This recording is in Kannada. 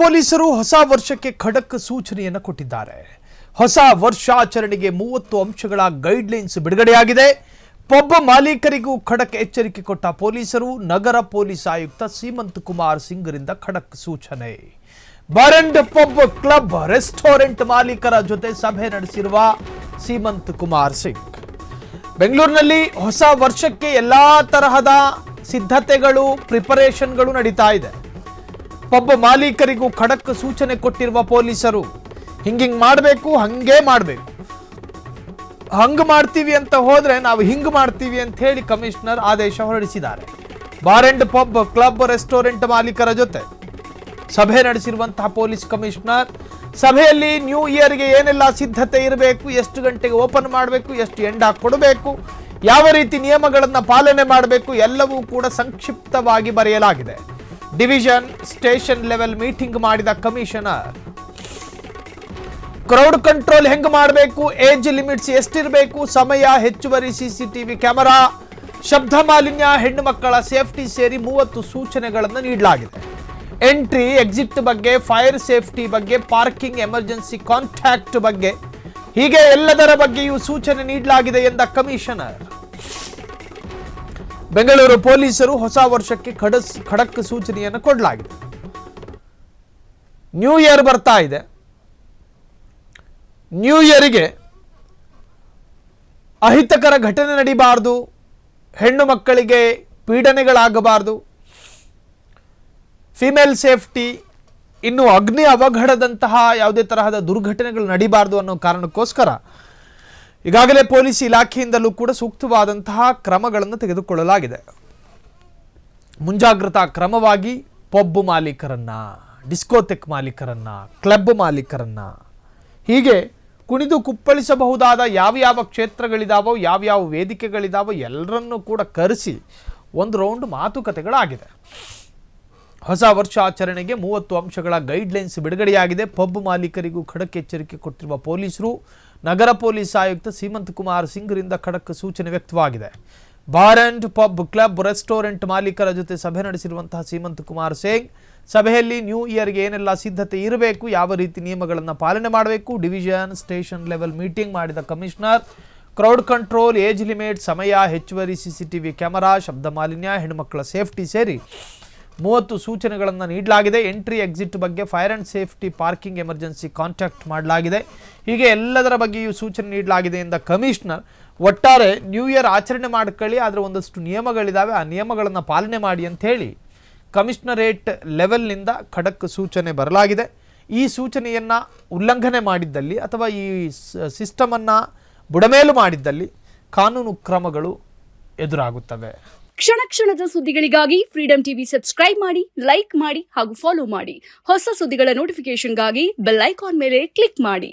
ಪೊಲೀಸರು ಹೊಸ ವರ್ಷಕ್ಕೆ ಖಡಕ್ ಸೂಚನೆಯನ್ನು ಕೊಟ್ಟಿದ್ದಾರೆ. ಹೊಸ ವರ್ಷಾಚರಣೆಗೆ 30 ಅಂಶಗಳ ಗೈಡ್ಲೈನ್ಸ್ ಬಿಡುಗಡೆಯಾಗಿದೆ. ಪಬ್ ಮಾಲೀಕರಿಗೂ ಖಡಕ್ ಎಚ್ಚರಿಕೆ ಕೊಟ್ಟ ಪೊಲೀಸರು. ನಗರ ಪೊಲೀಸ್ ಆಯುಕ್ತ ಸೀಮಂತ್ ಕುಮಾರ್ ಸಿಂಗ್ರಿಂದ ಖಡಕ್ ಸೂಚನೆ. Bar and pub club restaurant ಮಾಲೀಕರ ಜೊತೆ ಸಭೆ ನಡೆಸಿರುವ ಸೀಮಂತ್ ಕುಮಾರ್ ಸಿಂಗ್ ಬೆಂಗಳೂರಿನಲ್ಲಿ ಹೊಸ ವರ್ಷಕ್ಕೆ ಎಲ್ಲಾ ತರಹದ ಸಿದ್ಧತೆಗಳು ಪ್ರಿಪರೇಷನ್ಗಳು ನಡೀತಾ ಇದೆ. ಪಬ್ ಮಾಲೀಕರಿಗೂ ಖಡಕ್ ಸೂಚನೆ ಕೊಟ್ಟಿರುವ ಪೊಲೀಸರು ಹಿಂಗಿಂಗ್ ಮಾಡಬೇಕು, ಹಂಗೆ ಮಾಡಬೇಕು, ಹಂಗ್ ಮಾಡ್ತೀವಿ ಅಂತ ಹೋದ್ರೆ ನಾವು ಹಿಂಗ್ ಮಾಡ್ತೀವಿ ಅಂತ ಹೇಳಿ ಕಮಿಷನರ್ ಆದೇಶ ಹೊರಡಿಸಿದ್ದಾರೆ. Bar and pub club restaurant ಮಾಲೀಕರ ಜೊತೆ ಸಭೆ ನಡೆಸಿರುವಂತಹ ಪೊಲೀಸ್ ಕಮಿಷನರ್ ಸಭೆಯಲ್ಲಿ ನ್ಯೂ ಇಯರ್ಗೆ ಏನೆಲ್ಲ ಸಿದ್ಧತೆ ಇರಬೇಕು, ಎಷ್ಟು ಗಂಟೆಗೆ ಓಪನ್ ಮಾಡಬೇಕು, ಎಷ್ಟು ಎಂಡ ಕೊಡಬೇಕು, ಯಾವ ರೀತಿ ನಿಯಮಗಳನ್ನು ಪಾಲನೆ ಮಾಡಬೇಕು ಎಲ್ಲವೂ ಕೂಡ ಸಂಕ್ಷಿಪ್ತವಾಗಿ ಬರೆಯಲಾಗಿದೆ. ಡಿವಿಷನ್ ಸ್ಟೇಷನ್ ಲೆವೆಲ್ ಮೀಟಿಂಗ್ ಮಾಡಿದ ಕಮಿಷನರ್ ಕ್ರೌಡ್ ಕಂಟ್ರೋಲ್ ಹೆಂಗ್ ಮಾಡಬೇಕು, ಏಜ್ ಲಿಮಿಟ್ಸ್ ಎಷ್ಟಿರಬೇಕು, ಸಮಯ, ಹೆಚ್ಚುವರಿ ಸಿಸಿಟಿವಿ ಕ್ಯಾಮೆರಾ, ಶಬ್ದ ಮಾಲಿನ್ಯ, ಹೆಣ್ಣು ಮಕ್ಕಳ ಸೇಫ್ಟಿ ಸೇರಿ 30 ಸೂಚನೆಗಳನ್ನು ನೀಡಲಾಗಿದೆ. ಎಂಟ್ರಿ ಎಕ್ಸಿಟ್ ಬಗ್ಗೆ, ಫೈರ್ ಸೇಫ್ಟಿ ಬಗ್ಗೆ, ಪಾರ್ಕಿಂಗ್, ಎಮರ್ಜೆನ್ಸಿ ಕಾಂಟ್ಯಾಕ್ಟ್ ಬಗ್ಗೆ, ಹೀಗೆ ಎಲ್ಲದರ ಬಗ್ಗೆಯೂ ಸೂಚನೆ ನೀಡಲಾಗಿದೆ ಎಂದ ಕಮಿಷನರ್. ಬೆಂಗಳೂರು ಪೊಲೀಸರು ಹೊಸ ವರ್ಷಕ್ಕೆ ಖಡಕ್ ಸೂಚನೆಯನ್ನು ಕೊಡಲಾಗಿದೆ. ನ್ಯೂ ಇಯರ್ ಬರ್ತಾ ಇದೆ. ನ್ಯೂ ಇಯರ್ಗೆ ಅಹಿತಕರ ಘಟನೆ ನಡೀಬಾರದು, ಹೆಣ್ಣು ಮಕ್ಕಳಿಗೆ ಪೀಡನೆಗಳಾಗಬಾರದು, ಫಿಮೇಲ್ ಸೇಫ್ಟಿ, ಇನ್ನು ಅಗ್ನಿ ಅವಘಡದಂತಹ ಯಾವುದೇ ತರಹದ ದುರ್ಘಟನೆಗಳು ನಡೀಬಾರದು ಅನ್ನೋ ಕಾರಣಕ್ಕೋಸ್ಕರ ಈಗಾಗಲೇ ಪೊಲೀಸ್ ಇಲಾಖೆಯಿಂದಲೂ ಕೂಡ ಸೂಕ್ತವಾದಂತಹ ಕ್ರಮಗಳನ್ನು ತೆಗೆದುಕೊಳ್ಳಲಾಗಿದೆ. ಮುಂಜಾಗ್ರತಾ ಕ್ರಮವಾಗಿ ಪಬ್ ಮಾಲೀಕರನ್ನ, ಡಿಸ್ಕೋಥೆಕ್ ಮಾಲೀಕರನ್ನ, ಕ್ಲಬ್ ಮಾಲೀಕರನ್ನ, ಹೀಗೆ ಕುಣಿದು ಕುಪ್ಪಳಿಸಬಹುದಾದ ಯಾವ ಕ್ಷೇತ್ರಗಳಿದಾವೋ, ಯಾವ ವೇದಿಕೆಗಳಿದಾವೋ ಎಲ್ಲರನ್ನೂ ಕೂಡ ಕರೆಸಿ ಒಂದು ರೌಂಡ್ ಮಾತುಕತೆಗಳಾಗಿದೆ. ಹೊಸ ವರ್ಷಾಚರಣೆಗೆ 30 ಅಂಶಗಳ ಗೈಡ್ಲೈನ್ಸ್ ಬಿಡುಗಡೆಯಾಗಿದೆ. ಪಬ್ ಮಾಲೀಕರಿಗೂ ಖಡಕ್ ಎಚ್ಚರಿಕೆ ಕೊಟ್ಟಿರುವ ಪೊಲೀಸರು. ನಗರ ಪೊಲೀಸ್ ಆಯುಕ್ತ ಸೀಮಂತ್ ಕುಮಾರ್ ಸಿಂಗ್ರಿಂದ ಖಡಕ್ ಸೂಚನೆ ವ್ಯಕ್ತವಾಗಿದೆ. Bar and pub club restaurant ಮಾಲೀಕರ ಜೊತೆ ಸಭೆ ನಡೆಸಿರುವಂತಹ ಸೀಮಂತ್ ಕುಮಾರ್ ಸಿಂಗ್ ಸಭೆಯಲ್ಲಿ ನ್ಯೂ ಇಯರ್ಗೆ ಏನೆಲ್ಲ ಸಿದ್ಧತೆ ಇರಬೇಕು, ಯಾವ ರೀತಿ ನಿಯಮಗಳನ್ನು ಪಾಲನೆ ಮಾಡಬೇಕು, ಡಿವಿಷನ್ ಸ್ಟೇಷನ್ ಲೆವೆಲ್ ಮೀಟಿಂಗ್ ಮಾಡಿದ commissioner. Crowd control, age limit, ಸಮಯ, ಹೆಚ್ಚುವರಿ ಸಿಸಿಟಿವಿ ಕ್ಯಾಮೆರಾ, ಶಬ್ದ ಮಾಲಿನ್ಯ, ಹೆಣ್ಣುಮಕ್ಕಳ ಸೇಫ್ಟಿ ಸೇರಿ 30 ಸೂಚನೆಗಳನ್ನು ನೀಡಲಾಗಿದೆ. ಎಂಟ್ರಿ ಎಕ್ಸಿಟ್ ಬಗ್ಗೆ, fire and safety, parking, emergency contact ಮಾಡಲಾಗಿದೆ. ಹೀಗೆ ಎಲ್ಲದರ ಬಗ್ಗೆಯೂ ಸೂಚನೆ ನೀಡಲಾಗಿದೆ ಎಂದ ಕಮಿಷನರ್. ಒಟ್ಟಾರೆ ನ್ಯೂ ಇಯರ್ ಆಚರಣೆ ಮಾಡ್ಕೊಳ್ಳಿ, ಆದರೆ ಒಂದಷ್ಟು ನಿಯಮಗಳಿದ್ದಾವೆ, ಆ ನಿಯಮಗಳನ್ನು ಪಾಲನೆ ಮಾಡಿ ಅಂತ ಹೇಳಿ ಕಮಿಷನರೇಟ್ ಲೆವೆಲ್ನಿಂದ ಖಡಕ್ ಸೂಚನೆ ಬರಲಾಗಿದೆ. ಈ ಸೂಚನೆಯನ್ನು ಉಲ್ಲಂಘನೆ ಮಾಡಿದ್ದಲ್ಲಿ ಅಥವಾ ಈ ಸಿಸ್ಟಮನ್ನು ಬುಡಮೇಲು ಮಾಡಿದ್ದಲ್ಲಿ ಕಾನೂನು ಕ್ರಮಗಳು ಎದುರಾಗುತ್ತವೆ. ಕ್ಷಣ ಕ್ಷಣದ ಸುದ್ದಿಗಳಿಗಾಗಿ ಫ್ರೀಡಂ ಟಿವಿ ಸಬ್ಸ್ಕ್ರೈಬ್ ಮಾಡಿ, ಲೈಕ್ ಮಾಡಿ ಹಾಗೂ ಫಾಲೋ ಮಾಡಿ. ಹೊಸ ಸುದ್ದಿಗಳ ನೋಟಿಫಿಕೇಶನ್ಗಾಗಿ ಬೆಲ್ ಐಕಾನ್ ಮೇಲೆ ಕ್ಲಿಕ್ ಮಾಡಿ.